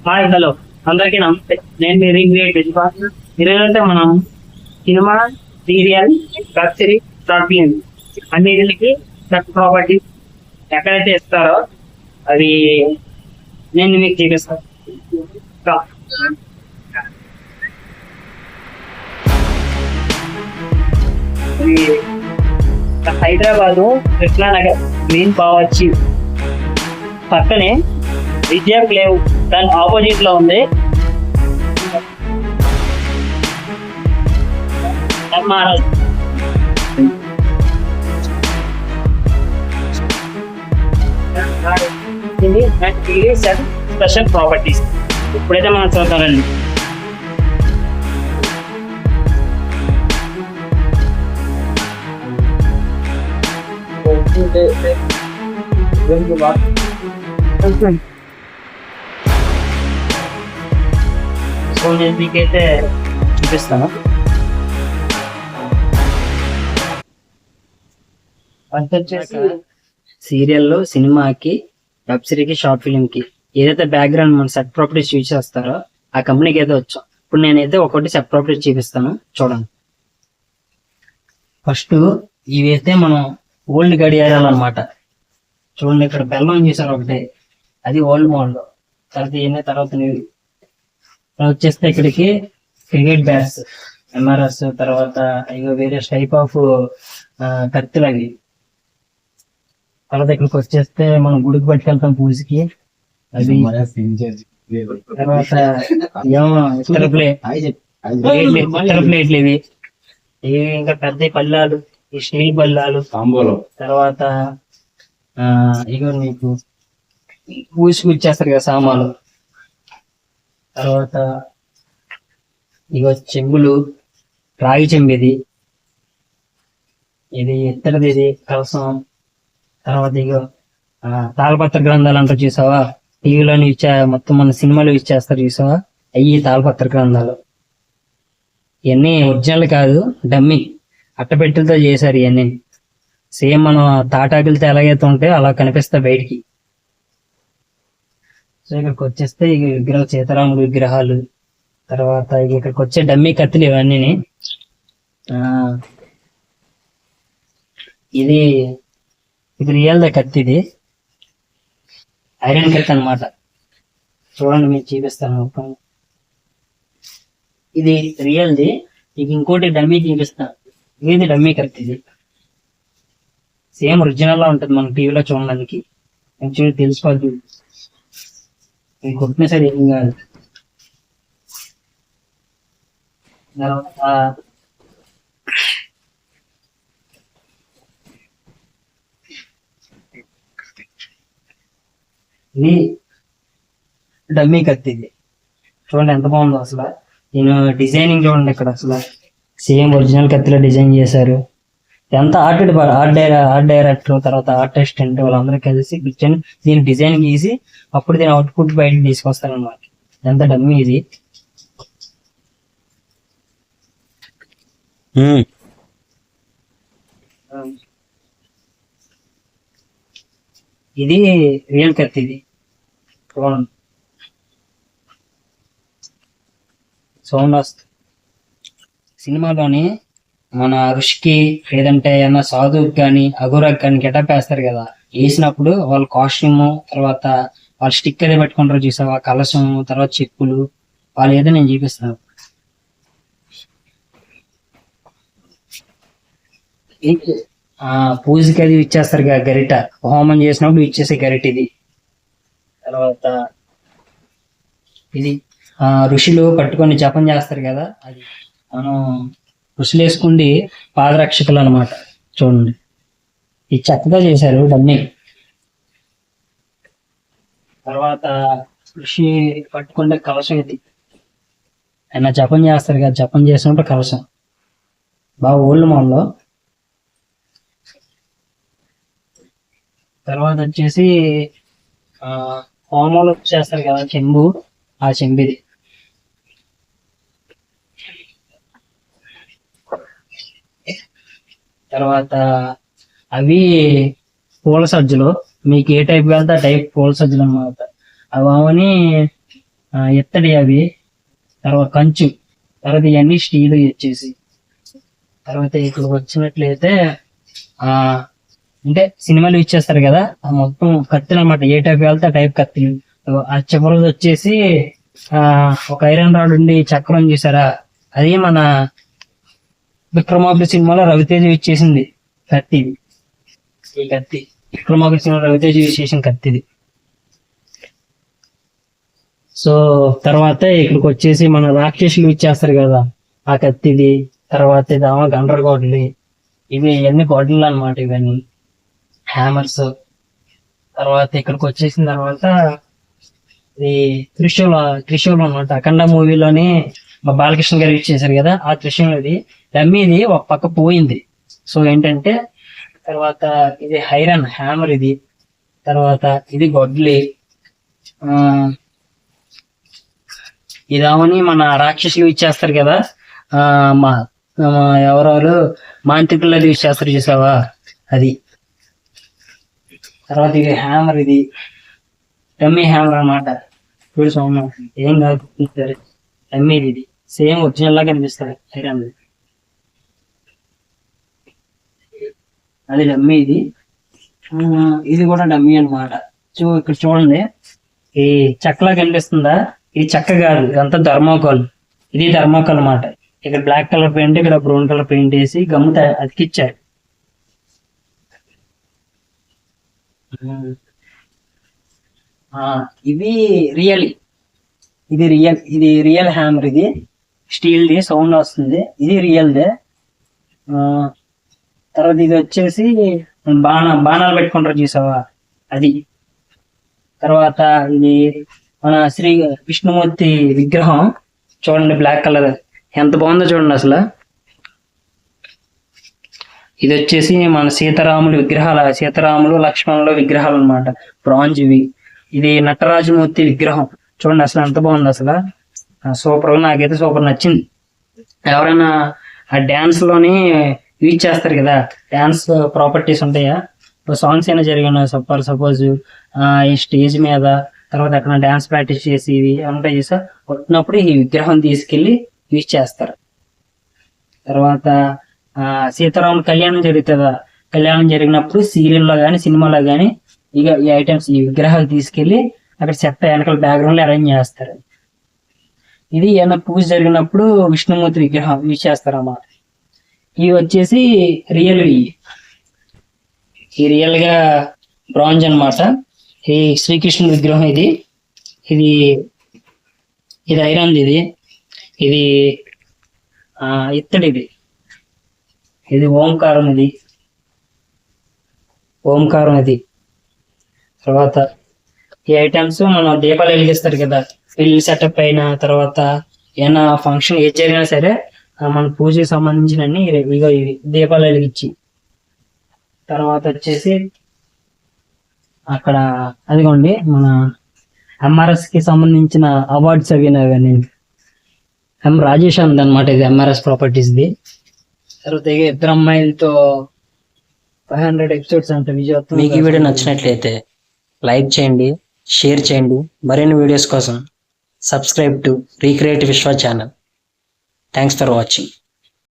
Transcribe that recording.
Hi hello అందరికీ నమస్తే. నేను మీ రింగ్ రేట్ ఈరోజైతే మనం cinema, serial, web series, short film అన్నిటికి ప్రాపర్టీస్ ఎక్కడైతే ఇస్తారో అది నేను మీకు చూపిస్తాను. హైదరాబాదు కృష్ణానగర్ గ్రీన్ బావర్చి పక్కనే విద్యా లేవు, దాని ఆపోజిట్ లో ఉంది ఎంఆర్ఎస్. స్పెషల్ ప్రాపర్టీస్ ఇప్పుడైతే మనం చూద్దామండి. సో నేను మీకైతే చూపిస్తాను. వచ్చేసి సీరియల్లో, సినిమాకి, వెబ్ సిరీకి, షార్ట్ ఫిల్మ్ కి ఏదైతే బ్యాక్గ్రౌండ్ మన సెట్ ప్రాపర్టీస్ యూజ్ చేస్తారో ఆ కంపెనీకి అయితే వచ్చాం. ఇప్పుడు నేనైతే ఒకటి సెట్ ప్రాపర్టీస్ చూపిస్తాను, చూడండి. ఫస్ట్ ఇవైతే మనం ఓల్డ్ గడియారాలు అనమాట. చూడండి, ఇక్కడ బెల్లం చేశారు ఒకటి, అది ఓల్డ్ మోడల్. తర్వాత వచ్చేస్తే ఇక్కడికి క్రికెట్ బ్యాట్స్, ఎంఆర్ఎస్, తర్వాత ఇక వేరే టైప్ ఆఫ్ కత్తులు అవి. తర్వాత ఇక్కడికి వచ్చేస్తే మనం గుడికి పట్టుకెళ్తాం పూజకి, అది. తర్వాత ఏమో ఇతర ప్లేట్లు ఇవి ఇంకా పెద్ద పళ్ళాలు, ఈ స్టీల్ బల్లాలు. తర్వాత ఇక నీకు పూజకి ఇచ్చేస్తారు కదా సామాన్లు. తర్వాత ఇక చెంబులు, రాగి చెంబు, ఇది ఇత్తడిది, ఇది కలసం. తర్వాత ఇక తాళపత్ర గ్రంథాలు అంటారు చూసావా, టీవీలోని మొత్తం మన సినిమాలు ఇచ్చేస్తారు చూసావా, అయ్యి తాళపత్ర గ్రంథాలు. ఇవన్నీ ఒరిజినల్ కాదు, డమ్మీ అట్టపెట్టెలతో చేశారు. ఇవన్నీ సేమ్ మనం తాటాకులతో ఎలాగైతే ఉంటాయో అలా కనిపిస్తాయి బయటికి. సో ఇక్కడికి వచ్చేస్తే ఈ విగ్రహాలు, సీతారాముడు విగ్రహాలు. తర్వాత ఇక్కడికి వచ్చే డమ్మీ కత్తులు ఇవన్నీ. ఇది రియల్ ద కత్తి, ఇది ఐరన్ కత్తి అనమాట. చూడండి, మీకు చూపిస్తాను. ఇది రియల్ది, ఇక ఇంకోటి డమ్మీ చూపిస్తాను. ఇది డమ్మీ కత్తి, ఇది సేమ్ ఒరిజినల్ లా ఉంటుంది మన టీవీలో చూడడానికి. యాక్చువల్లీ తెలుసుకోవాలి, కొట్టిన సరే ఏం కాదు. ఇది డమ్మీ కత్తి, ఇది చూడండి ఎంత బాగుందో అసలు. నేను డిజైనింగ్ చూడండి, ఇక్కడ అసలు సేమ్ ఒరిజినల్ కత్తిలో డిజైన్ చేశారు. ఎంత ఆర్ట్ డైరెక్టర్, తర్వాత ఆర్ట్ అసిస్టెంట్ వాళ్ళందరూ కలిసి కూర్చొని దీని డిజైన్ గీసి అప్పుడు దీని అవుట్పుట్ బయటకు తీసుకొస్తారనమాట. ఎంత డమ్మీ ఇది. ఇది రియల్ కత్తి, ఇది సౌండ్ వస్తుంది. సినిమాలోని మన ఋషికి లేదంటే ఏమన్నా సాధువుకి కానీ అఘోరాకి కానీ గెటప్ వేస్తారు కదా, వేసినప్పుడు వాళ్ళ కాస్ట్యూమ్, తర్వాత వాళ్ళ స్టిక్ అదే పెట్టుకుంటారు చూసావా, కలశం, తర్వాత చెప్పులు, వాళ్ళు ఏదో నేను చూపిస్తాను. పూజకి అది ఇచ్చేస్తారు కదా గరిట, హోమం చేసినప్పుడు ఇచ్చేసే గరిట ఇది. తర్వాత ఇది ఋషులు పట్టుకొని జపం చేస్తారు కదా, అది మనం ఋషులు వేసుకుండి పాదరక్షకులు అనమాట. చూడండి, ఇది చక్కగా చేశారు డమ్మీ. తర్వాత ఋషి పట్టుకుంటే కలశం, ఇది ఆయన జపం చేస్తారు కదా, జపం చేసినప్పుడు కలశం, బాగా ఓల్డ్ మోడల్. తర్వాత వచ్చేసి హోమాలు చేస్తారు కదా చెంబు, ఆ చెంబిది. తర్వాత అవి పూల సజ్జలు, మీకు ఏ టైప్ వెళ్తే ఆ టైప్ పూల సజ్జలు అన్నమాట. అవి అవని ఇత్తడి అవి, తర్వాత కంచు, తర్వాత ఇవన్నీ స్టీల్ వచ్చేసి. తర్వాత ఇక్కడికి వచ్చినట్లయితే ఆ అంటే సినిమాలు ఇచ్చేస్తారు కదా, ఆ మొత్తం కత్తిలు అనమాట. ఏ టైప్ వెళ్తే ఆ టైప్ కత్తిలు. ఆ చివరిది వచ్చేసి ఆ ఒక ఐరన్ రాడ్ ఉండి చక్రం చూసారా, అది మన విక్రమార్కుడు సినిమాలో రవితేజ ఇచ్చేసింది కత్తి. ఈ కత్తి విక్రమార్కుడు సినిమా రవితేజ యూజ్ చేసిన కత్తిది. సో తర్వాత ఇక్కడికి వచ్చేసి మన రాక్షసులు ఇచ్చేస్తారు కదా, ఆ కత్తిది. తర్వాత ఇదేమో గండ్రగోడలు, ఇవి ఇవన్నీ గొడ్డలు అనమాట, ఇవన్నీ హ్యామర్స్. తర్వాత ఇక్కడికి వచ్చేసిన తర్వాత ఇది త్రిశూలం అనమాట. అఖండ మూవీలోని మా బాలకృష్ణ గారు యూజ్ చేశారు కదా, ఆ త్రిశూలం ఇది. డమ్మీది ఒక పక్క పోయింది. సో ఏంటంటే తర్వాత ఇది ఐరన్ హ్యామర్ ఇది. తర్వాత ఇది గొడ్లి. ఇదామని మన రాక్షసులు ఇచ్చేస్తారు కదా, ఆ మా ఎవరెవరు మాంత్రికులు అది యూజ్ చేస్తారు చూసావా, అది. తర్వాత ఇది హ్యామర్, ఇది డమ్మీ హ్యామర్ అనమాట. చూడు సౌండ్ ఏం కాదు, డమ్మీది. ఇది సేమ్ ఒరిజినల్ లాగా కనిపిస్తుంది ఐరన్. అది డమ్మీ ఇది. ఇది కూడా డమ్మీ అనమాట. ఇక్కడ చూడండి, ఈ చెక్కలా కనిపిస్తుందా, ఇది చెక్క కాదు, ఇదంతా థర్మోకోల్. ఇది థర్మోకోల్ అనమాట. ఇక్కడ బ్లాక్ కలర్ పెయింట్, ఇక్కడ బ్రౌన్ కలర్ పెయింట్ వేసి గమ్ముత అతికిచ్చారు. ఇది రియల్ హ్యామర్. ఇది స్టీల్ ది, సౌండ్ వస్తుంది, ఇది రియల్దే. తర్వాత ఇది వచ్చేసి బాణాలు పెట్టుకుంటారు చూసావా, అది. తర్వాత ఇది మన శ్రీ విష్ణుమూర్తి విగ్రహం చూడండి, బ్లాక్ కలర్, ఎంత బాగుందో చూడండి అసలు. ఇది వచ్చేసి మన సీతారాములు లక్ష్మణుల విగ్రహాలు అనమాట, బ్రాంజ్ ఇవి. ఇది నటరాజమూర్తి విగ్రహం చూడండి, అసలు ఎంత బాగుంది అసలు. సూపర్, నాకైతే సూపర్ నచ్చింది. ఎవరైనా ఆ డ్యాన్స్ లోని యూజ్ చేస్తారు కదా, డ్యాన్స్ ప్రాపర్టీస్ ఉంటాయా, సాంగ్స్ అయినా జరిగిన సపోజ్ ఈ స్టేజ్ మీద, తర్వాత అక్కడ డ్యాన్స్ ప్రాక్టీస్ చేసి ఇవి ఉంటాయి చూసా, కొట్టినప్పుడు ఈ విగ్రహం తీసుకెళ్లి యూజ్ చేస్తారు. తర్వాత సీతారాముల కళ్యాణం జరుగుతుందా, కళ్యాణం జరిగినప్పుడు సీరియల్లో కానీ సినిమాలో కానీ ఇక ఈ ఐటమ్స్, ఈ విగ్రహాలు తీసుకెళ్లి అక్కడ సెట్ వెనకాల బ్యాక్గ్రౌండ్ లో అరేంజ్ చేస్తారు. ఇది ఏమైనా పూజ జరిగినప్పుడు విష్ణుమూర్తి విగ్రహం యూజ్ చేస్తారన్నమాట. ఇవి వచ్చేసి ఈ రియల్ గా బ్రాంజ్ అనమాట. ఈ శ్రీకృష్ణుడి విగ్రహం ఇది. ఇది ఐరన్, ఇది ఇత్తడి, ఇది ఓంకారం, ఇది. తర్వాత ఈ ఐటమ్స్ మనం దీపాలు వెలిగిస్తారు కదా, పెళ్లి సెటప్ అయినా, తర్వాత ఏమైనా ఫంక్షన్ ఏది జరిగినా సరే మన పూజకి సంబంధించిన ఇవి దీపాలు వెలిగించి. తర్వాత వచ్చేసి అక్కడ అదిగోండి మన ఎంఆర్ఎస్ కి సంబంధించిన అవార్డ్స్ అవన్నీ ఎం రాజేష్ అంది అనమాట, ఇది ఎంఆర్ఎస్ ప్రాపర్టీస్ ది. తర్వాత ఇద్దరు అమ్మాయిలతో 500 ఎపిసోడ్స్ అంటే విజయవంతం. మీకు ఈ వీడియో నచ్చినట్లయితే లైక్ చేయండి, షేర్ చేయండి. మరిన్ని వీడియోస్ కోసం సబ్స్క్రైబ్ టు రీక్రియేట్ విశ్వ ఛానల్. Thanks for watching.